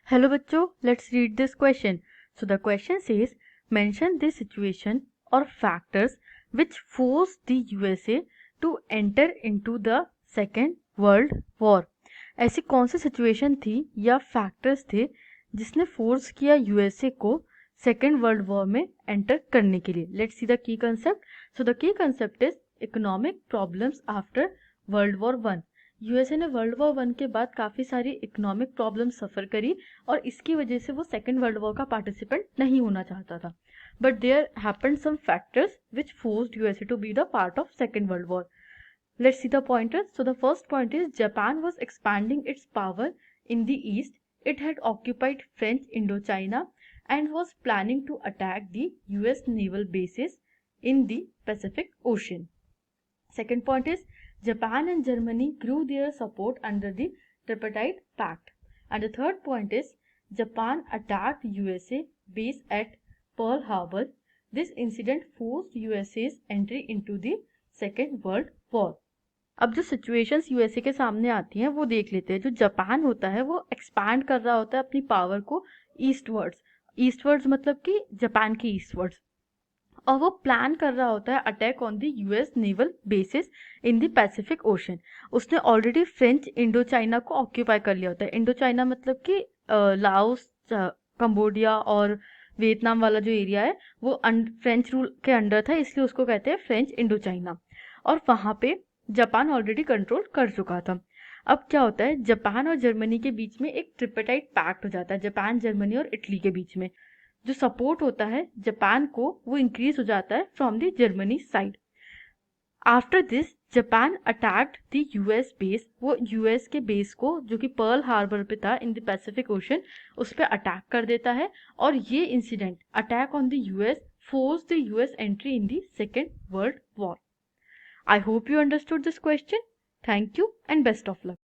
Hello bachcho, let's read this question. So the question says, mention the situation or factors which forced the USA to enter into the Second World War. ऐसी कौन सी situation थी या factors थे जिसने force किया USA को second world war में enter करने के लिए. Let's see the key concept. So the key concept is economic problems after world war one. USA ने वर्ल्ड वॉर वन के बाद काफ़ी सारी इकोनॉमिक प्रॉब्लम सफ़र करी और इसकी वजह से वो सेकेंड वर्ल्ड वॉर का पार्टिसिपेंट नहीं होना चाहता था. But there happened some factors which forced USA to be the part of second world war. Let's see the pointers. So the first point is Japan was expanding its power in the east. It had occupied French Indochina and was planning to attack the US naval bases in the Pacific Ocean. Second point is Japan and Germany grew their support under the Tripartite Pact. And the third point is Japan attacked USA base at Pearl Harbor. This incident forced USA's entry into the Second World War. अब जो situations USA के सामने आती हैं वो देख लेते हैं. जो जापान होता है वो एक्सपैंड कर रहा होता है अपनी पावर को ईस्टवर्ड्स मतलब कि जापान के ईस्टवर्ड्स, और वो प्लान कर रहा होता है attack on the US naval basis in the Pacific ocean. उसने ऑलरेडी फ्रेंच इंडो चाइना को ऑक्यूपाई कर लिया होता है. इंडो चाइना मतलब कि लाओस, कंबोडिया और वियतनाम वाला जो एरिया है वो फ्रेंच रूल के अंडर था, इसलिए उसको कहते हैं फ्रेंच इंडो चाइना. और वहाँ पे जापान ऑलरेडी कंट्रोल कर चुका था. अब क्या होता है, जापान और जर्मनी के बीच में एक ट्रिपेटाइट पैक्ट हो जाता है, जापान, जर्मनी और इटली के बीच में. जो सपोर्ट होता है जापान को वो इंक्रीज हो जाता है from the Germany side. After this Japan attacked the US base. वो यूएस के बेस को जो कि पर्ल हार्बर पे था इन द पैसिफिक ओशन, उस पर अटैक कर देता है. और ये incident, attack on the US, force the US entry in the second world war. I hope you understood this question. Thank you and best of luck.